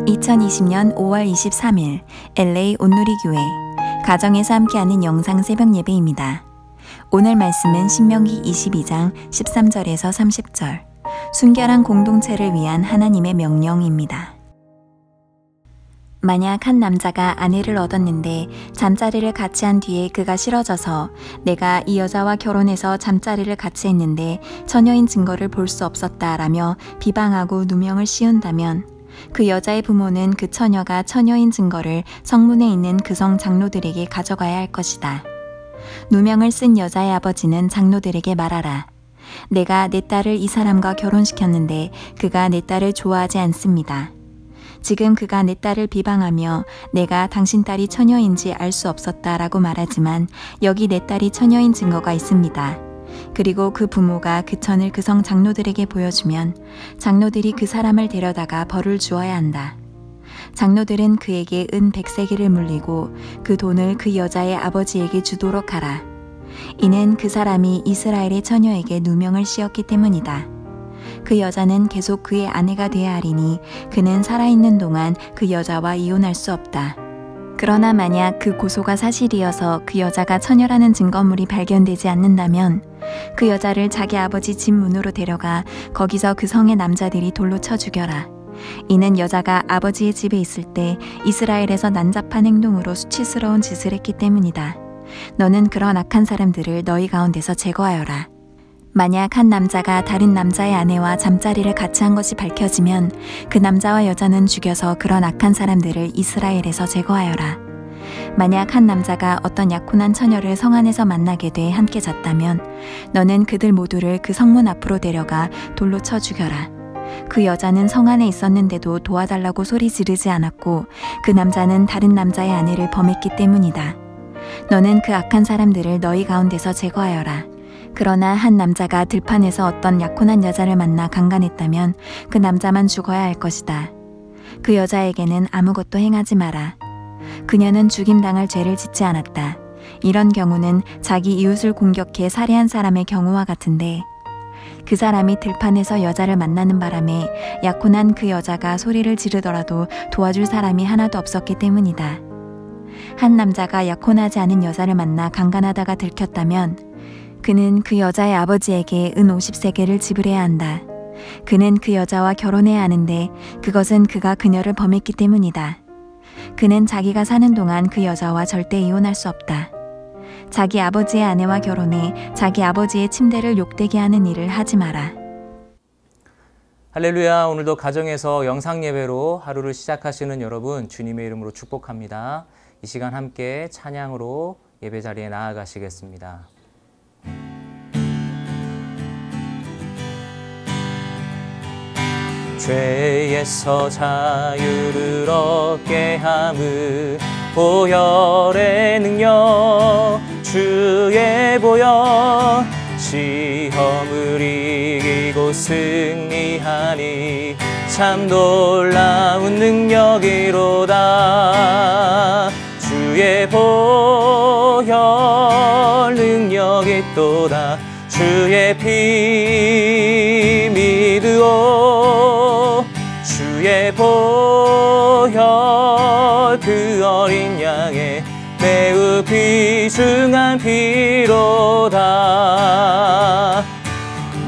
2020년 5월 23일 LA 온누리교회 가정에서 함께하는 영상 새벽 예배입니다. 오늘 말씀은 신명기 22장 13절에서 30절 순결한 공동체를 위한 하나님의 명령입니다. 만약 한 남자가 아내를 얻었는데 잠자리를 같이 한 뒤에 그가 싫어져서 내가 이 여자와 결혼해서 잠자리를 같이 했는데 처녀인 증거를 볼 수 없었다라며 비방하고 누명을 씌운다면 그 여자의 부모는 그 처녀가 처녀인 증거를 성문에 있는 그 성 장로들에게 가져가야 할 것이다. 누명을 쓴 여자의 아버지는 장로들에게 말하라. 내가 내 딸을 이 사람과 결혼시켰는데 그가 내 딸을 좋아하지 않습니다. 지금 그가 내 딸을 비방하며 내가 당신 딸이 처녀인지 알 수 없었다라고 말하지만 여기 내 딸이 처녀인 증거가 있습니다. 그리고 그 부모가 그 천을 그 성 장로들에게 보여주면 장로들이 그 사람을 데려다가 벌을 주어야 한다. 장로들은 그에게 은 100세겔을 물리고 그 돈을 그 여자의 아버지에게 주도록 하라. 이는 그 사람이 이스라엘의 처녀에게 누명을 씌웠기 때문이다. 그 여자는 계속 그의 아내가 되어야 하리니 그는 살아있는 동안 그 여자와 이혼할 수 없다. 그러나 만약 그 고소가 사실이어서 그 여자가 처녀라는 증거물이 발견되지 않는다면 그 여자를 자기 아버지 집 문으로 데려가 거기서 그 성의 남자들이 돌로 쳐 죽여라. 이는 여자가 아버지의 집에 있을 때 이스라엘에서 난잡한 행동으로 수치스러운 짓을 했기 때문이다. 너는 그런 악한 사람들을 너희 가운데서 제거하여라. 만약 한 남자가 다른 남자의 아내와 잠자리를 같이 한 것이 밝혀지면 그 남자와 여자는 죽여서 그런 악한 사람들을 이스라엘에서 제거하여라. 만약 한 남자가 어떤 약혼한 처녀를 성 안에서 만나게 돼 함께 잤다면 너는 그들 모두를 그 성문 앞으로 데려가 돌로 쳐 죽여라. 그 여자는 성 안에 있었는데도 도와달라고 소리 지르지 않았고 그 남자는 다른 남자의 아내를 범했기 때문이다. 너는 그 악한 사람들을 너희 가운데서 제거하여라. 그러나 한 남자가 들판에서 어떤 약혼한 여자를 만나 강간했다면 그 남자만 죽어야 할 것이다. 그 여자에게는 아무것도 행하지 마라. 그녀는 죽임당할 죄를 짓지 않았다. 이런 경우는 자기 이웃을 공격해 살해한 사람의 경우와 같은데 그 사람이 들판에서 여자를 만나는 바람에 약혼한 그 여자가 소리를 지르더라도 도와줄 사람이 하나도 없었기 때문이다. 한 남자가 약혼하지 않은 여자를 만나 강간하다가 들켰다면 그는 그 여자의 아버지에게 은 50세겔을 지불해야 한다. 그는 그 여자와 결혼해야 하는데 그것은 그가 그녀를 범했기 때문이다. 그는 자기가 사는 동안 그 여자와 절대 이혼할 수 없다. 자기 아버지의 아내와 결혼해 자기 아버지의 침대를 욕되게 하는 일을 하지 마라. 할렐루야. 오늘도 가정에서 영상 예배로 하루를 시작하시는 여러분 주님의 이름으로 축복합니다. 이 시간 함께 찬양으로 예배 자리에 나아가시겠습니다. 죄에서 자유를 얻게 함을 보혈의 능력 주의 보혈 시험을 이기고 승리하니 참 놀라운 능력이로다. 주의 보혈 능력이 또다. 주의 피 믿으오. 주의 보혈 그 어린 양의 매우 귀중한 피로다.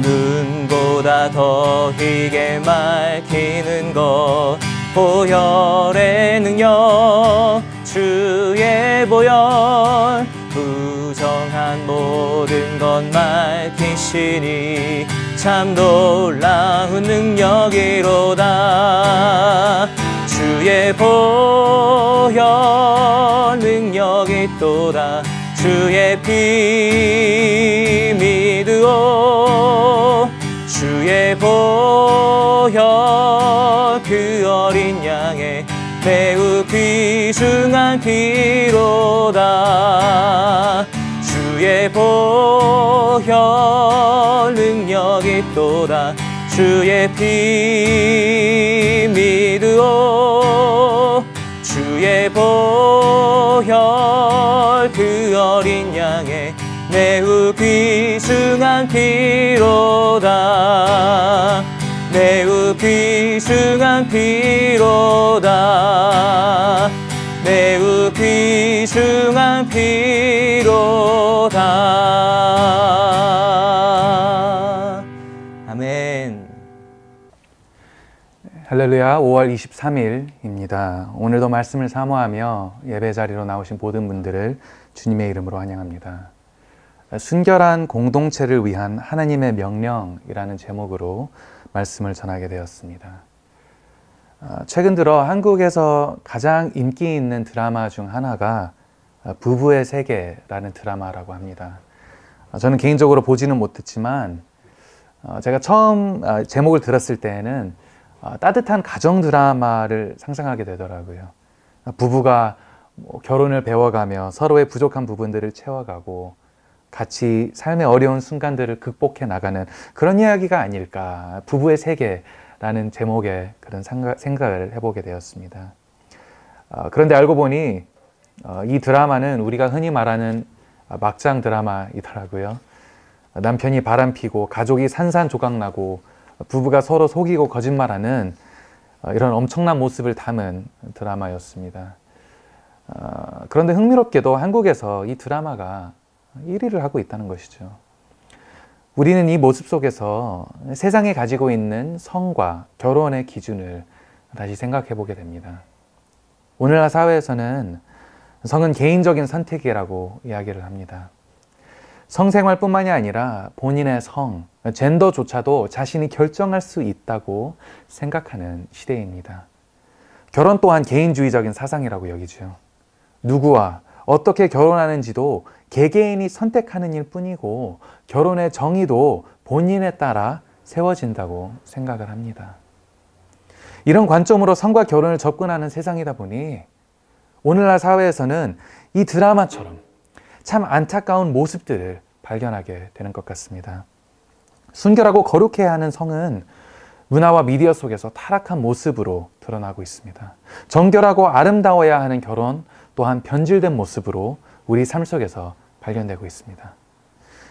눈보다 더 희게 밝히는 것 보혈의 능력 주의 보혈 부정한 모든 것 밝히시니 참 놀라운 능력이로다. 주의 보혈 능력이 또다. 주의 피 믿으오. 주의 보혈 그 어린 양의 매우 귀중한 피로다. 주의 보혈 능력이 또다. 주의 피 믿으오. 주의 보혈 그 어린 양의 매우 귀중한 피로다. 매우 귀중한 귀중한 피로다. 매우 귀중한 피로다. 아멘. 할렐루야. 5월 23일입니다. 오늘도 말씀을 사모하며 예배 자리로 나오신 모든 분들을 주님의 이름으로 환영합니다. 순결한 공동체를 위한 하나님의 명령이라는 제목으로 말씀을 전하게 되었습니다. 최근 들어 한국에서 가장 인기 있는 드라마 중 하나가 부부의 세계라는 드라마라고 합니다. 저는 개인적으로 보지는 못했지만 제가 처음 제목을 들었을 때에는 따뜻한 가정 드라마를 상상하게 되더라고요. 부부가 결혼을 배워가며 서로의 부족한 부분들을 채워가고 같이 삶의 어려운 순간들을 극복해 나가는 그런 이야기가 아닐까. 부부의 세계라는 제목의 그런 생각을 해보게 되었습니다. 그런데 알고 보니 이 드라마는 우리가 흔히 말하는 막장 드라마이더라고요. 남편이 바람피고 가족이 산산조각나고 부부가 서로 속이고 거짓말하는 이런 엄청난 모습을 담은 드라마였습니다. 그런데 흥미롭게도 한국에서 이 드라마가 1위를 하고 있다는 것이죠. 우리는 이 모습 속에서 세상에 가지고 있는 성과 결혼의 기준을 다시 생각해 보게 됩니다. 오늘날 사회에서는 성은 개인적인 선택이라고 이야기를 합니다. 성생활뿐만이 아니라 본인의 성, 젠더조차도 자신이 결정할 수 있다고 생각하는 시대입니다. 결혼 또한 개인주의적인 사상이라고 여기죠. 누구와 어떻게 결혼하는지도 개개인이 선택하는 일 뿐이고 결혼의 정의도 본인에 따라 세워진다고 생각을 합니다. 이런 관점으로 성과 결혼을 접근하는 세상이다 보니 오늘날 사회에서는 이 드라마처럼 참 안타까운 모습들을 발견하게 되는 것 같습니다. 순결하고 거룩해야 하는 성은 문화와 미디어 속에서 타락한 모습으로 드러나고 있습니다. 정결하고 아름다워야 하는 결혼 또한 변질된 모습으로 우리 삶 속에서 발견되고 있습니다.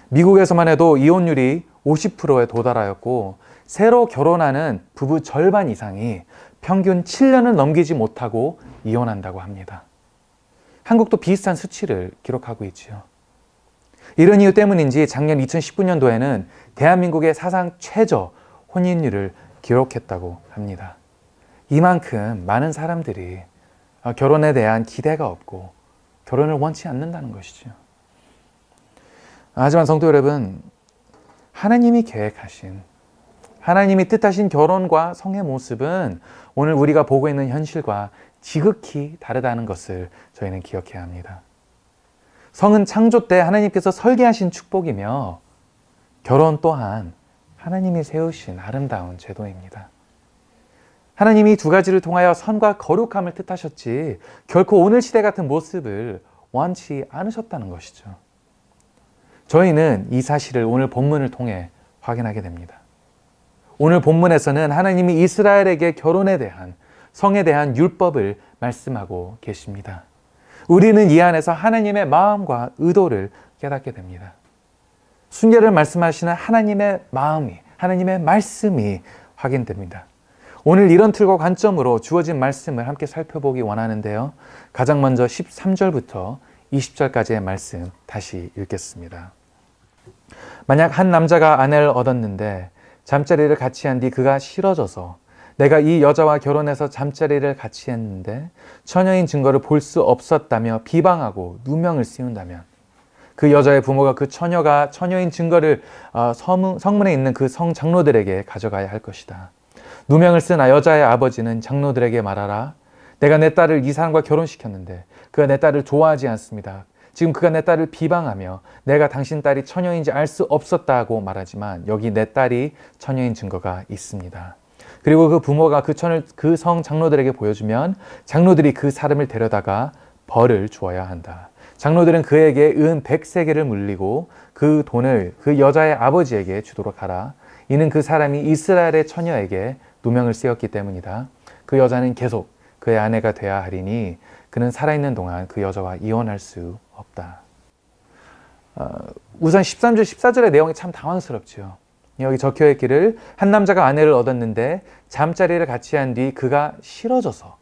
미국에서만 해도 이혼율이 50%에 도달하였고 새로 결혼하는 부부 절반 이상이 평균 7년을 넘기지 못하고 이혼한다고 합니다. 한국도 비슷한 수치를 기록하고 있지요. 이런 이유 때문인지 작년 2019년도에는 대한민국의 사상 최저 혼인율을 기록했다고 합니다. 이만큼 많은 사람들이 결혼에 대한 기대가 없고 결혼을 원치 않는다는 것이죠. 하지만 성도 여러분, 하나님이 계획하신, 하나님이 뜻하신 결혼과 성의 모습은 오늘 우리가 보고 있는 현실과 지극히 다르다는 것을 저희는 기억해야 합니다. 성은 창조 때 하나님께서 설계하신 축복이며 결혼 또한 하나님이 세우신 아름다운 제도입니다. 하나님이 두 가지를 통하여 선과 거룩함을 뜻하셨지 결코 오늘 시대 같은 모습을 원치 않으셨다는 것이죠. 저희는 이 사실을 오늘 본문을 통해 확인하게 됩니다. 오늘 본문에서는 하나님이 이스라엘에게 결혼에 대한, 성에 대한 율법을 말씀하고 계십니다. 우리는 이 안에서 하나님의 마음과 의도를 깨닫게 됩니다. 순결을 말씀하시는 하나님의 마음이, 하나님의 말씀이 확인됩니다. 오늘 이런 틀과 관점으로 주어진 말씀을 함께 살펴보기 원하는데요. 가장 먼저 13절부터 20절까지의 말씀 다시 읽겠습니다. 만약 한 남자가 아내를 얻었는데 잠자리를 같이 한 뒤 그가 싫어져서 내가 이 여자와 결혼해서 잠자리를 같이 했는데 처녀인 증거를 볼 수 없었다며 비방하고 누명을 씌운다면 그 여자의 부모가 그 처녀가 처녀인 증거를 성문에 있는 그 성 장로들에게 가져가야 할 것이다. 누명을 쓴 여자의 아버지는 장로들에게 말하라. 내가 내 딸을 이 사람과 결혼시켰는데 그가 내 딸을 좋아하지 않습니다. 지금 그가 내 딸을 비방하며 내가 당신 딸이 처녀인지 알 수 없었다고 말하지만 여기 내 딸이 처녀인 증거가 있습니다. 그리고 그 부모가 그 성 장로들에게 보여주면 장로들이 그 사람을 데려다가 벌을 주어야 한다. 장로들은 그에게 은 100세겔을 물리고 그 돈을 그 여자의 아버지에게 주도록 하라. 이는 그 사람이 이스라엘의 처녀에게 누명을 씌웠기 때문이다. 그 여자는 계속 그의 아내가 돼야 하리니 그는 살아있는 동안 그 여자와 이혼할 수 없다. 우선 13절, 14절의 내용이 참 당황스럽지요. 여기 적혀 있기를 한 남자가 아내를 얻었는데 잠자리를 같이 한 뒤 그가 싫어져서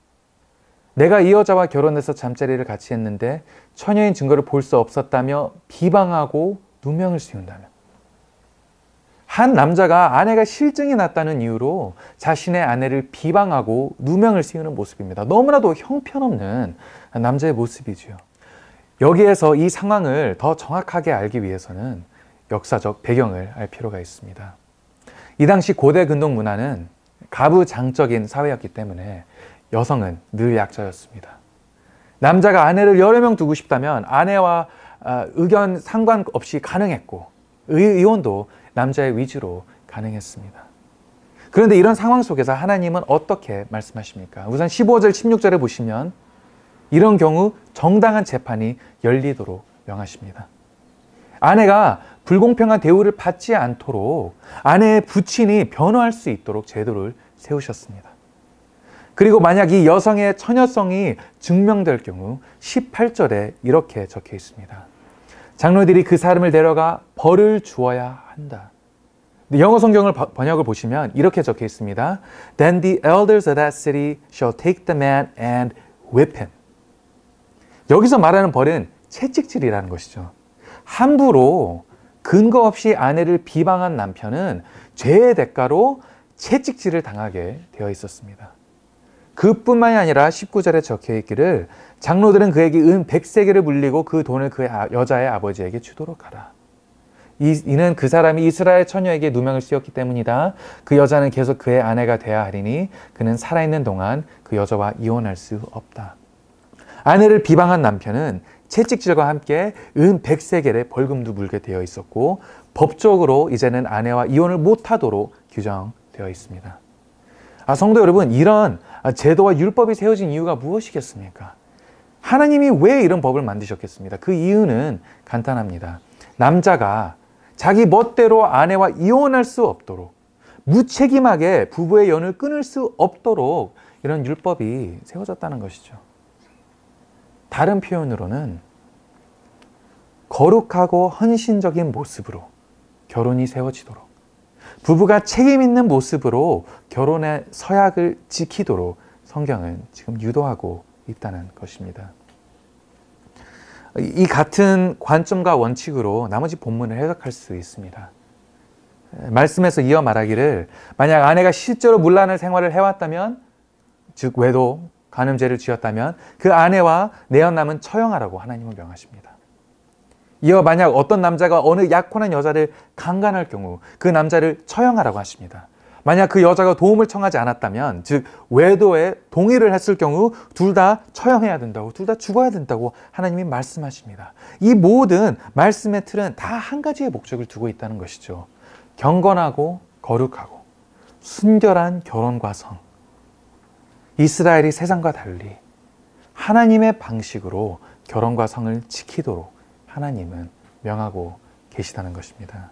내가 이 여자와 결혼해서 잠자리를 같이 했는데 처녀인 증거를 볼 수 없었다며 비방하고 누명을 씌운다며. 한 남자가 아내가 실증이 났다는 이유로 자신의 아내를 비방하고 누명을 씌우는 모습입니다. 너무나도 형편없는 남자의 모습이지요. 여기에서 이 상황을 더 정확하게 알기 위해서는 역사적 배경을 알 필요가 있습니다. 이 당시 고대 근동 문화는 가부장적인 사회였기 때문에 여성은 늘 약자였습니다. 남자가 아내를 여러 명 두고 싶다면 아내와 의견 상관없이 가능했고 이혼도 남자의 위주로 가능했습니다. 그런데 이런 상황 속에서 하나님은 어떻게 말씀하십니까? 우선 15절, 16절에 보시면 이런 경우 정당한 재판이 열리도록 명하십니다. 아내가 불공평한 대우를 받지 않도록 아내의 부친이 변호할 수 있도록 제도를 세우셨습니다. 그리고 만약 이 여성의 처녀성이 증명될 경우 18절에 이렇게 적혀 있습니다. 장로들이 그 사람을 데려가 벌을 주어야 한다. 영어 성경을 번역을 보시면 이렇게 적혀 있습니다. Then the elders of that city shall take the man and whip him. 여기서 말하는 벌은 채찍질이라는 것이죠. 함부로 근거 없이 아내를 비방한 남편은 죄의 대가로 채찍질을 당하게 되어 있었습니다. 그뿐만이 아니라 19절에 적혀 있기를 장로들은 그에게 은 100세겔을 물리고 그 돈을 그 여자의 아버지에게 주도록 하라. 이는 그 사람이 이스라엘 처녀에게 누명을 씌웠기 때문이다. 그 여자는 계속 그의 아내가 되어야 하리니 그는 살아있는 동안 그 여자와 이혼할 수 없다. 아내를 비방한 남편은 채찍질과 함께 은 100세겔의 벌금도 물게 되어 있었고 법적으로 이제는 아내와 이혼을 못하도록 규정되어 있습니다. 성도 여러분, 이런 제도와 율법이 세워진 이유가 무엇이겠습니까? 하나님이 왜 이런 법을 만드셨겠습니까? 그 이유는 간단합니다. 남자가 자기 멋대로 아내와 이혼할 수 없도록, 무책임하게 부부의 연을 끊을 수 없도록 이런 율법이 세워졌다는 것이죠. 다른 표현으로는 거룩하고 헌신적인 모습으로 결혼이 세워지도록, 부부가 책임 있는 모습으로 결혼의 서약을 지키도록 성경은 지금 유도하고 있다는 것입니다. 이 같은 관점과 원칙으로 나머지 본문을 해석할 수 있습니다. 말씀에서 이어 말하기를 만약 아내가 실제로 문란한 생활을 해왔다면, 즉 외도, 간음죄를 지었다면 그 아내와 내연남은 처형하라고 하나님은 명하십니다. 이어 만약 어떤 남자가 어느 약혼한 여자를 강간할 경우 그 남자를 처형하라고 하십니다. 만약 그 여자가 도움을 청하지 않았다면, 즉 외도에 동의를 했을 경우 둘 다 처형해야 된다고, 둘 다 죽어야 된다고 하나님이 말씀하십니다. 이 모든 말씀의 틀은 다 한 가지의 목적을 두고 있다는 것이죠. 경건하고 거룩하고 순결한 결혼과 성. 이스라엘이 세상과 달리 하나님의 방식으로 결혼과 성을 지키도록 하나님은 명하고 계시다는 것입니다.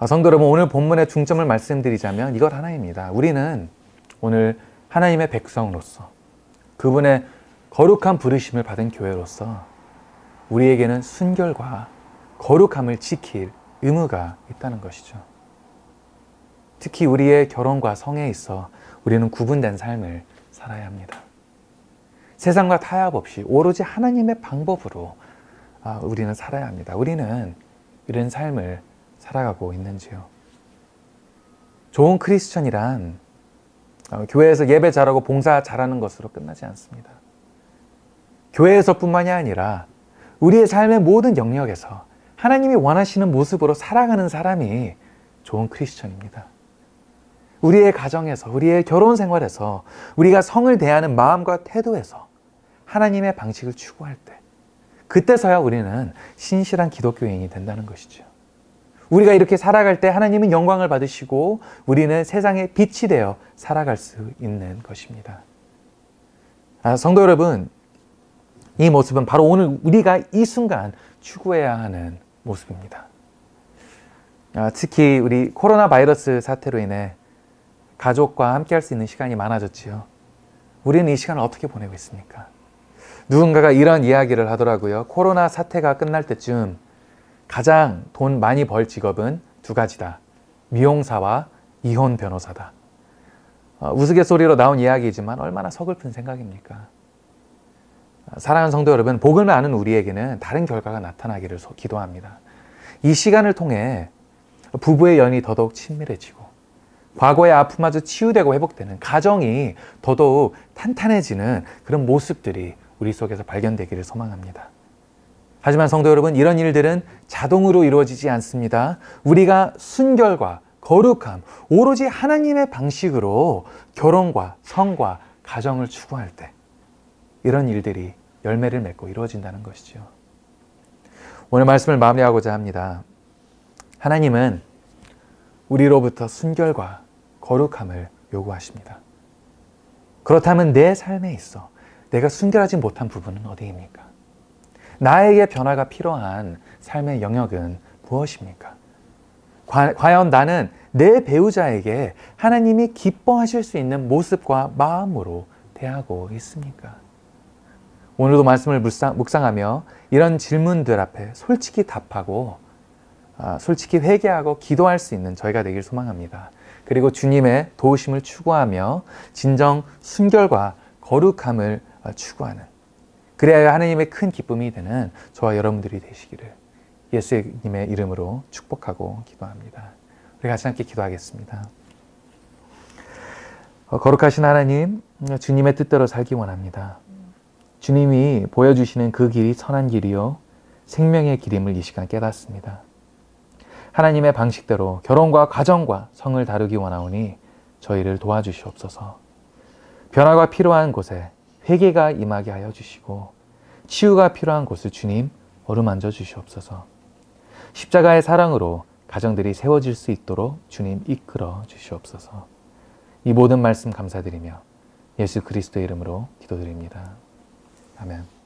성도 여러분, 오늘 본문의 중점을 말씀드리자면 이것 하나입니다. 우리는 오늘 하나님의 백성으로서, 그분의 거룩한 부르심을 받은 교회로서 우리에게는 순결과 거룩함을 지킬 의무가 있다는 것이죠. 특히 우리의 결혼과 성에 있어 우리는 구분된 삶을 살아야 합니다. 세상과 타협 없이 오로지 하나님의 방법으로 우리는 살아야 합니다. 우리는 이런 삶을 살아가고 있는지요? 좋은 크리스천이란 교회에서 예배 잘하고 봉사 잘하는 것으로 끝나지 않습니다. 교회에서뿐만이 아니라 우리의 삶의 모든 영역에서 하나님이 원하시는 모습으로 살아가는 사람이 좋은 크리스천입니다. 우리의 가정에서, 우리의 결혼 생활에서, 우리가 성을 대하는 마음과 태도에서 하나님의 방식을 추구할 때, 그때서야 우리는 신실한 기독교인이 된다는 것이죠. 우리가 이렇게 살아갈 때 하나님은 영광을 받으시고 우리는 세상의 빛이 되어 살아갈 수 있는 것입니다. 성도 여러분, 이 모습은 바로 오늘 우리가 이 순간 추구해야 하는 모습입니다. 특히 우리 코로나 바이러스 사태로 인해 가족과 함께 할 수 있는 시간이 많아졌지요. 우리는 이 시간을 어떻게 보내고 있습니까? 누군가가 이런 이야기를 하더라고요. 코로나 사태가 끝날 때쯤 가장 돈 많이 벌 직업은 두 가지다. 미용사와 이혼 변호사다. 우스갯소리로 나온 이야기이지만 얼마나 서글픈 생각입니까? 사랑하는 성도 여러분, 복을 아는 우리에게는 다른 결과가 나타나기를 기도합니다. 이 시간을 통해 부부의 연이 더더욱 친밀해지고 과거의 아픔마저 치유되고 회복되는 가정이 더더욱 탄탄해지는 그런 모습들이 우리 속에서 발견되기를 소망합니다. 하지만 성도 여러분, 이런 일들은 자동으로 이루어지지 않습니다. 우리가 순결과 거룩함, 오로지 하나님의 방식으로 결혼과 성과 가정을 추구할 때 이런 일들이 열매를 맺고 이루어진다는 것이죠. 오늘 말씀을 마무리하고자 합니다. 하나님은 우리로부터 순결과 거룩함을 요구하십니다. 그렇다면 내 삶에 있어 내가 순결하지 못한 부분은 어디입니까? 나에게 변화가 필요한 삶의 영역은 무엇입니까? 과연 나는 내 배우자에게 하나님이 기뻐하실 수 있는 모습과 마음으로 대하고 있습니까? 오늘도 말씀을 묵상하며 이런 질문들 앞에 솔직히 답하고 솔직히 회개하고 기도할 수 있는 저희가 되길 소망합니다. 그리고 주님의 도우심을 추구하며 진정 순결과 거룩함을 추구하는, 그래야 하나님의 큰 기쁨이 되는 저와 여러분들이 되시기를 예수님의 이름으로 축복하고 기도합니다. 우리 같이 함께 기도하겠습니다. 거룩하신 하나님, 주님의 뜻대로 살기 원합니다. 주님이 보여주시는 그 길이 선한 길이요 생명의 길임을 이 시간 깨닫습니다. 하나님의 방식대로 결혼과 가정과 성을 다루기 원하오니 저희를 도와주시옵소서. 변화가 필요한 곳에 회개가 임하게 하여 주시고 치유가 필요한 곳을 주님 어루만져 주시옵소서. 십자가의 사랑으로 가정들이 세워질 수 있도록 주님 이끌어 주시옵소서. 이 모든 말씀 감사드리며 예수 그리스도의 이름으로 기도드립니다. 아멘.